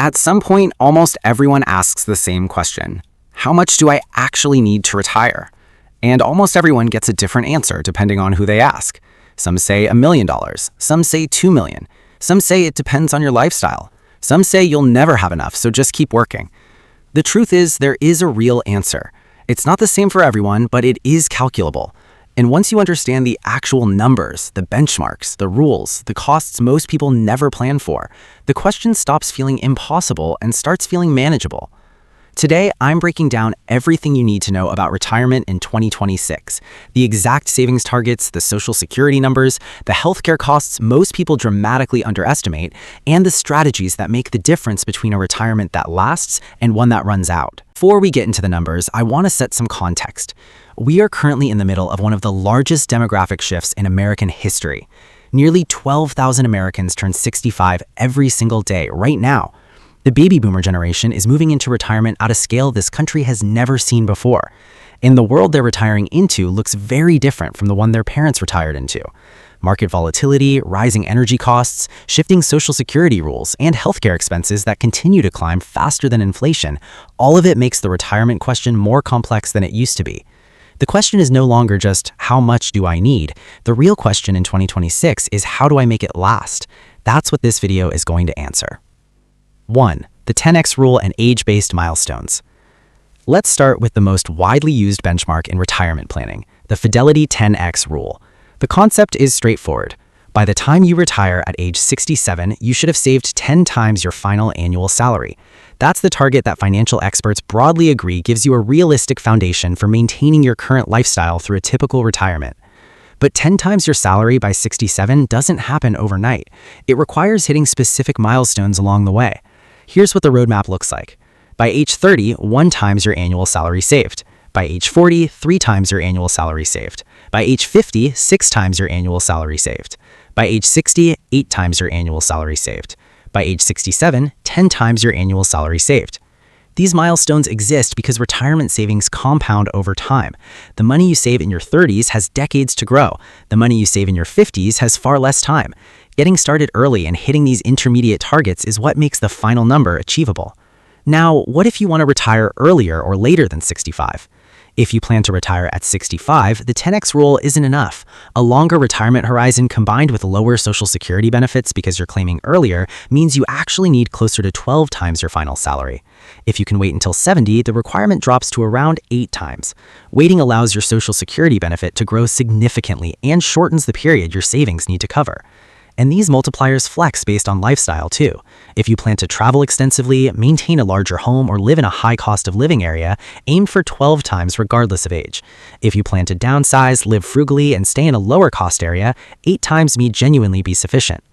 At some point, almost everyone asks the same question. How much do I actually need to retire? And almost everyone gets a different answer depending on who they ask. Some say $1 million, some say $2 million, some say it depends on your lifestyle. Some say you'll never have enough, so just keep working. The truth is, there is a real answer. It's not the same for everyone, but it is calculable. And once you understand the actual numbers, the benchmarks, the rules, the costs most people never plan for, the question stops feeling impossible and starts feeling manageable. Today, I'm breaking down everything you need to know about retirement in 2026. The exact savings targets, the Social Security numbers, the healthcare costs most people dramatically underestimate, and the strategies that make the difference between a retirement that lasts and one that runs out. Before we get into the numbers, I want to set some context. We are currently in the middle of one of the largest demographic shifts in American history. Nearly 12,000 Americans turn 65 every single day right now. The baby boomer generation is moving into retirement at a scale this country has never seen before. And the world they're retiring into looks very different from the one their parents retired into. Market volatility, rising energy costs, shifting Social Security rules, and healthcare expenses that continue to climb faster than inflation, all of it makes the retirement question more complex than it used to be. The question is no longer just, how much do I need? The real question in 2026 is, how do I make it last? That's what this video is going to answer. 1. The 10x rule and age-based milestones. Let's start with the most widely used benchmark in retirement planning, the Fidelity 10x rule. The concept is straightforward. By the time you retire at age 67, you should have saved 10 times your final annual salary. That's the target that financial experts broadly agree gives you a realistic foundation for maintaining your current lifestyle through a typical retirement. But 10 times your salary by 67 doesn't happen overnight. It requires hitting specific milestones along the way. Here's what the roadmap looks like. By age 30, 1 times your annual salary saved. By age 40, 3 times your annual salary saved. By age 50, 6 times your annual salary saved. By age 60, 8 times your annual salary saved. By age 67, 10 times your annual salary saved. These milestones exist because retirement savings compound over time. The money you save in your 30s has decades to grow. The money you save in your 50s has far less time. Getting started early and hitting these intermediate targets is what makes the final number achievable. Now, what if you want to retire earlier or later than 65? If you plan to retire at 65, the 10x rule isn't enough. A longer retirement horizon combined with lower Social Security benefits because you're claiming earlier means you actually need closer to 12 times your final salary. If you can wait until 70, the requirement drops to around 8 times. Waiting allows your Social Security benefit to grow significantly and shortens the period your savings need to cover. And these multipliers flex based on lifestyle too. If you plan to travel extensively, maintain a larger home, or live in a high cost of living area, aim for 12 times regardless of age. If you plan to downsize, live frugally, and stay in a lower cost area, 8 times may genuinely be sufficient.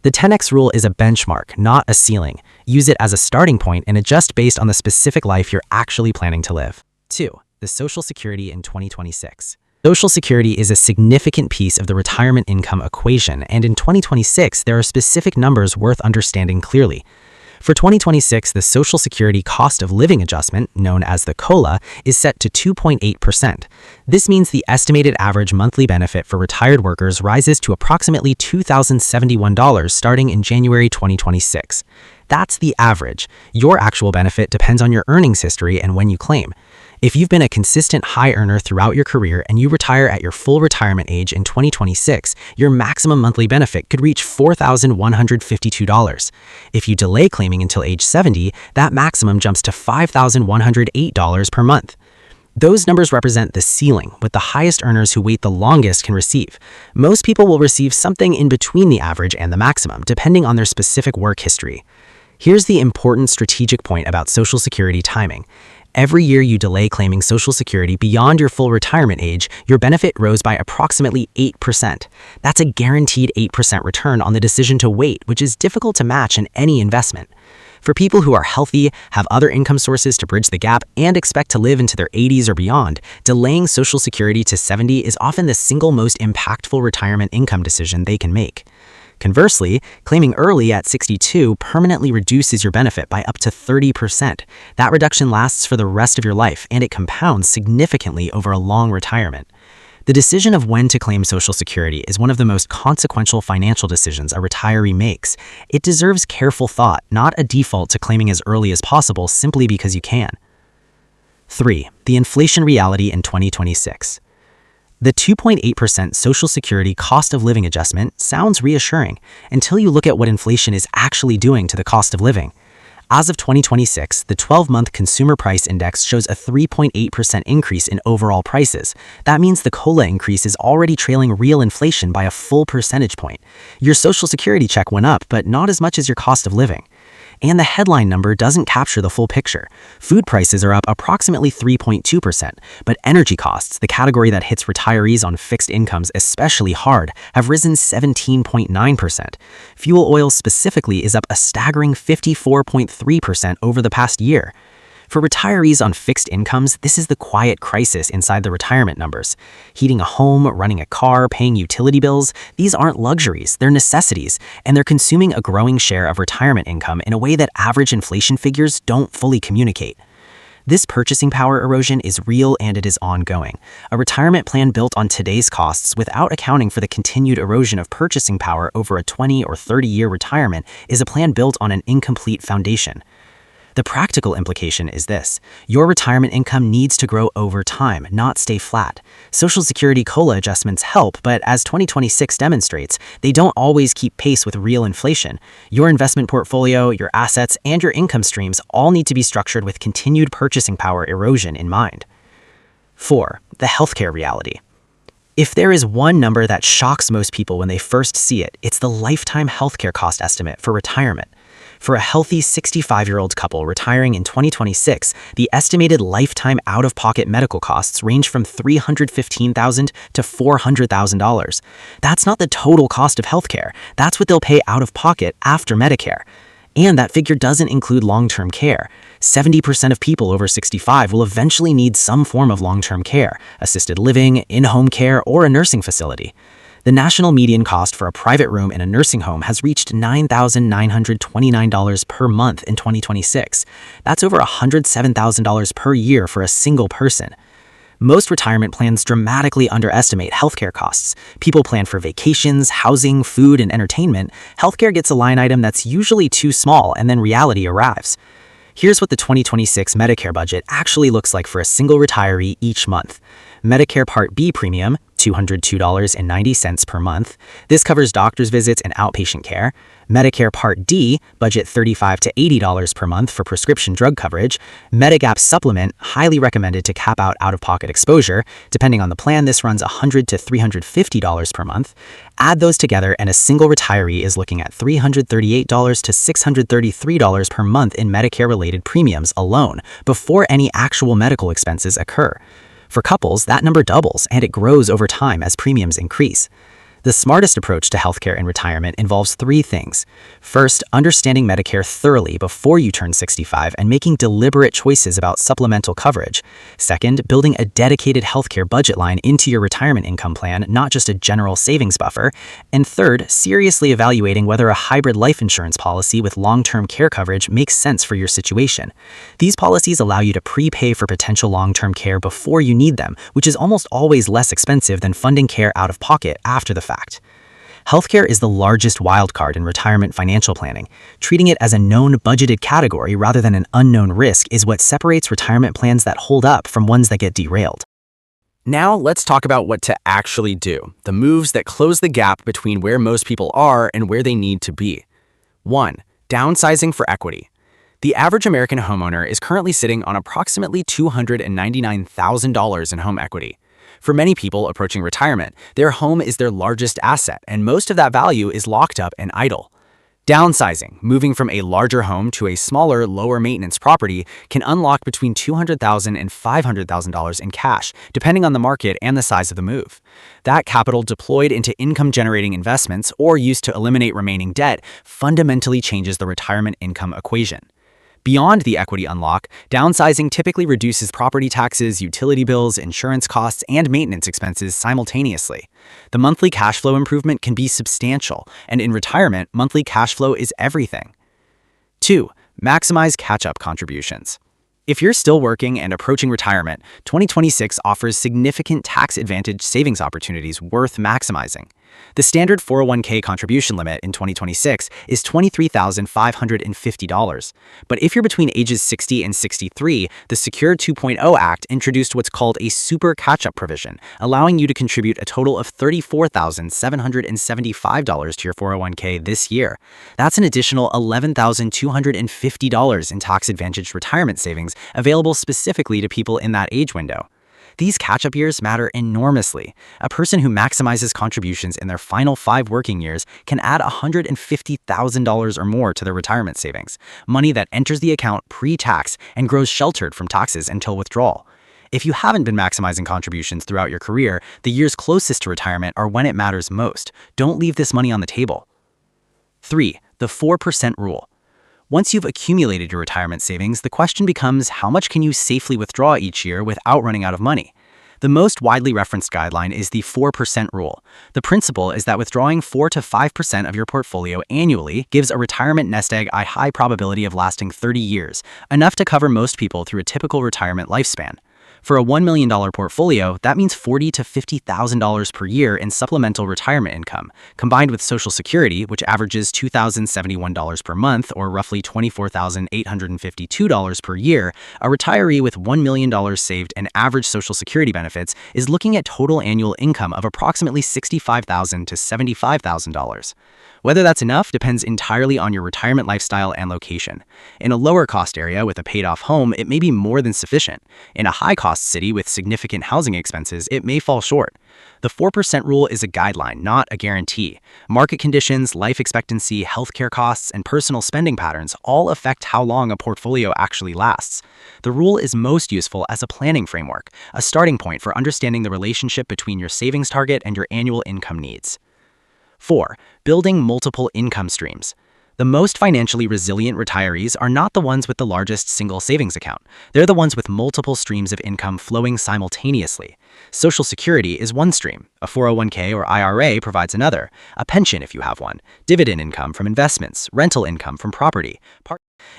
The 10x rule is a benchmark, not a ceiling. Use it as a starting point and adjust based on the specific life you're actually planning to live. 2. The Social Security in 2026. Social Security is a significant piece of the retirement income equation, and in 2026, there are specific numbers worth understanding clearly. For 2026, the Social Security cost of living adjustment, known as the COLA, is set to 2.8%. This means the estimated average monthly benefit for retired workers rises to approximately $2,071 starting in January 2026. That's the average. Your actual benefit depends on your earnings history and when you claim. If you've been a consistent high earner throughout your career and you retire at your full retirement age in 2026, your maximum monthly benefit could reach $4,152. If you delay claiming until age 70, that maximum jumps to $5,108 per month. Those numbers represent the ceiling, what the highest earners who wait the longest can receive. Most people will receive something in between the average and the maximum, depending on their specific work history. Here's the important strategic point about Social Security timing. Every year you delay claiming Social Security beyond your full retirement age, your benefit rose by approximately 8%. That's a guaranteed 8% return on the decision to wait, which is difficult to match in any investment. For people who are healthy, have other income sources to bridge the gap, and expect to live into their 80s or beyond, delaying Social Security to 70 is often the single most impactful retirement income decision they can make. Conversely, claiming early at 62 permanently reduces your benefit by up to 30%. That reduction lasts for the rest of your life, and it compounds significantly over a long retirement. The decision of when to claim Social Security is one of the most consequential financial decisions a retiree makes. It deserves careful thought, not a default to claiming as early as possible simply because you can. 3. The inflation reality in 2026. The 2.8% Social Security cost of living adjustment sounds reassuring until you look at what inflation is actually doing to the cost of living. As of 2026, the 12-month Consumer Price Index shows a 3.8% increase in overall prices. That means the COLA increase is already trailing real inflation by a full percentage point. Your Social Security check went up, but not as much as your cost of living. And the headline number doesn't capture the full picture. Food prices are up approximately 3.2%, but energy costs, the category that hits retirees on fixed incomes especially hard, have risen 17.9%. Fuel oil specifically is up a staggering 54.3% over the past year. For retirees on fixed incomes, this is the quiet crisis inside the retirement numbers. Heating a home, running a car, paying utility bills, these aren't luxuries, they're necessities, and they're consuming a growing share of retirement income in a way that average inflation figures don't fully communicate. This purchasing power erosion is real and it is ongoing. A retirement plan built on today's costs without accounting for the continued erosion of purchasing power over a 20 or 30-year retirement is a plan built on an incomplete foundation. The practical implication is this: your retirement income needs to grow over time, not stay flat. Social Security COLA adjustments help, but as 2026 demonstrates, they don't always keep pace with real inflation. Your investment portfolio, your assets, and your income streams all need to be structured with continued purchasing power erosion in mind. 4. The healthcare reality. If there is one number that shocks most people when they first see it, it's the lifetime healthcare cost estimate for retirement. For a healthy 65-year-old couple retiring in 2026, the estimated lifetime out-of-pocket medical costs range from $315,000 to $400,000. That's not the total cost of healthcare. That's what they'll pay out-of-pocket after Medicare. And that figure doesn't include long-term care. 70% of people over 65 will eventually need some form of long-term care, assisted living, in-home care, or a nursing facility. The national median cost for a private room in a nursing home has reached $9,929 per month in 2026. That's over $107,000 per year for a single person. Most retirement plans dramatically underestimate healthcare costs. People plan for vacations, housing, food, and entertainment. Healthcare gets a line item that's usually too small, and then reality arrives. Here's what the 2026 Medicare budget actually looks like for a single retiree each month. Medicare Part B premium, $202.90 per month. This covers doctor's visits and outpatient care. Medicare Part D, budget $35 to $80 per month for prescription drug coverage. Medigap supplement, highly recommended to cap out out-of-pocket exposure. Depending on the plan, this runs $100 to $350 per month. Add those together and a single retiree is looking at $338 to $633 per month in Medicare-related premiums alone, before any actual medical expenses occur. For couples, that number doubles, and it grows over time as premiums increase. The smartest approach to healthcare in retirement involves three things. First, understanding Medicare thoroughly before you turn 65 and making deliberate choices about supplemental coverage. Second, building a dedicated healthcare budget line into your retirement income plan, not just a general savings buffer. And third, seriously evaluating whether a hybrid life insurance policy with long-term care coverage makes sense for your situation. These policies allow you to prepay for potential long-term care before you need them, which is almost always less expensive than funding care out of pocket after the fact. Healthcare is the largest wildcard in retirement financial planning. Treating it as a known budgeted category rather than an unknown risk is what separates retirement plans that hold up from ones that get derailed. Now let's talk about what to actually do, the moves that close the gap between where most people are and where they need to be. 1. Downsizing for equity. The average American homeowner is currently sitting on approximately $299,000 in home equity. For many people approaching retirement, their home is their largest asset, and most of that value is locked up and idle. Downsizing, moving from a larger home to a smaller, lower-maintenance property, can unlock between $200,000 and $500,000 in cash, depending on the market and the size of the move. That capital deployed into income-generating investments or used to eliminate remaining debt fundamentally changes the retirement income equation. Beyond the equity unlock, downsizing typically reduces property taxes, utility bills, insurance costs, and maintenance expenses simultaneously. The monthly cash flow improvement can be substantial, and in retirement, monthly cash flow is everything. 2. Maximize catch-up contributions. If you're still working and approaching retirement, 2026 offers significant tax-advantaged savings opportunities worth maximizing. The standard 401k contribution limit in 2026 is $23,550. But if you're between ages 60 and 63, the Secure 2.0 Act introduced what's called a super catch-up provision, allowing you to contribute a total of $34,775 to your 401k this year. That's an additional $11,250 in tax-advantaged retirement savings available specifically to people in that age window. These catch-up years matter enormously. A person who maximizes contributions in their final 5 working years can add $150,000 or more to their retirement savings, money that enters the account pre-tax and grows sheltered from taxes until withdrawal. If you haven't been maximizing contributions throughout your career, the years closest to retirement are when it matters most. Don't leave this money on the table. 3. The 4% rule. Once you've accumulated your retirement savings, the question becomes how much can you safely withdraw each year without running out of money? The most widely referenced guideline is the 4% rule. The principle is that withdrawing 4 to 5% of your portfolio annually gives a retirement nest egg a high probability of lasting 30 years, enough to cover most people through a typical retirement lifespan. For a $1 million portfolio, that means $40,000 to $50,000 per year in supplemental retirement income. Combined with Social Security, which averages $2,071 per month, or roughly $24,852 per year, a retiree with $1 million saved in average Social Security benefits is looking at total annual income of approximately $65,000 to $75,000. Whether that's enough depends entirely on your retirement lifestyle and location. In a lower-cost area with a paid-off home, it may be more than sufficient. In a high-cost city with significant housing expenses, it may fall short. The 4% rule is a guideline, not a guarantee. Market conditions, life expectancy, healthcare costs, and personal spending patterns all affect how long a portfolio actually lasts. The rule is most useful as a planning framework, a starting point for understanding the relationship between your savings target and your annual income needs. 4. Building multiple income streams. The most financially resilient retirees are not the ones with the largest single savings account. They're the ones with multiple streams of income flowing simultaneously. Social Security is one stream. A 401k or IRA provides another. A pension if you have one. Dividend income from investments. Rental income from property.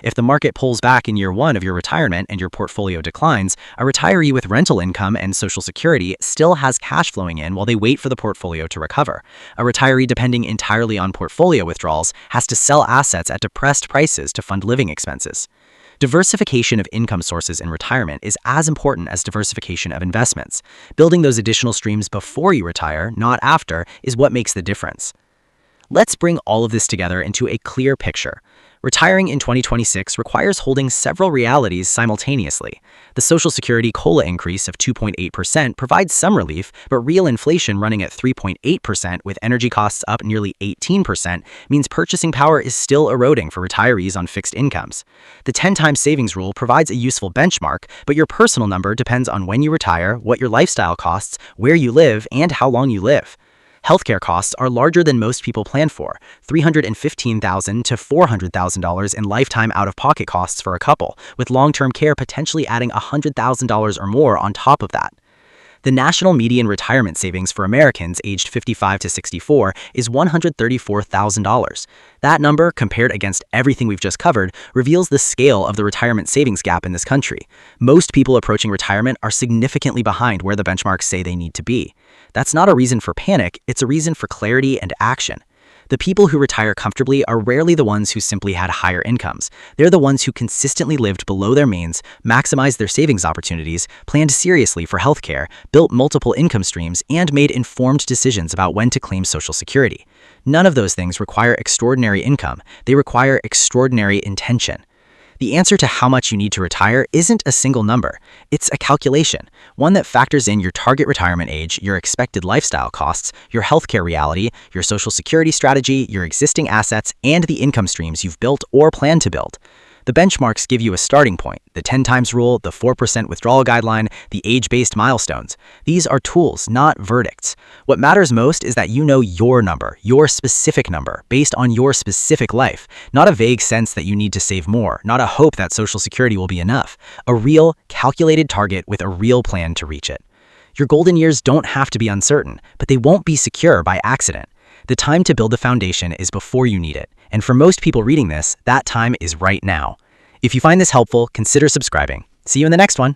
If the market pulls back in year 1 of your retirement and your portfolio declines, a retiree with rental income and Social Security still has cash flowing in while they wait for the portfolio to recover. A retiree depending entirely on portfolio withdrawals has to sell assets at depressed prices to fund living expenses. Diversification of income sources in retirement is as important as diversification of investments. Building those additional streams before you retire, not after, is what makes the difference. Let's bring all of this together into a clear picture. Retiring in 2026 requires holding several realities simultaneously. The Social Security COLA increase of 2.8% provides some relief, but real inflation running at 3.8% with energy costs up nearly 18% means purchasing power is still eroding for retirees on fixed incomes. The 10-times savings rule provides a useful benchmark, but your personal number depends on when you retire, what your lifestyle costs, where you live, and how long you live. Healthcare costs are larger than most people plan for, $315,000 to $400,000 in lifetime out-of-pocket costs for a couple, with long-term care potentially adding $100,000 or more on top of that. The national median retirement savings for Americans aged 55 to 64 is $134,000. That number, compared against everything we've just covered, reveals the scale of the retirement savings gap in this country. Most people approaching retirement are significantly behind where the benchmarks say they need to be. That's not a reason for panic, it's a reason for clarity and action. The people who retire comfortably are rarely the ones who simply had higher incomes. They're the ones who consistently lived below their means, maximized their savings opportunities, planned seriously for healthcare, built multiple income streams, and made informed decisions about when to claim Social Security. None of those things require extraordinary income. They require extraordinary intention. The answer to how much you need to retire isn't a single number. It's a calculation, one that factors in your target retirement age, your expected lifestyle costs, your healthcare reality, your Social Security strategy, your existing assets, and the income streams you've built or plan to build. The benchmarks give you a starting point, the 10 times rule, the 4% withdrawal guideline, the age-based milestones. These are tools, not verdicts. What matters most is that you know your number, your specific number, based on your specific life, not a vague sense that you need to save more, not a hope that Social Security will be enough, a real, calculated target with a real plan to reach it. Your golden years don't have to be uncertain, but they won't be secure by accident. The time to build the foundation is before you need it, and for most people reading this, that time is right now. If you find this helpful, consider subscribing. See you in the next one.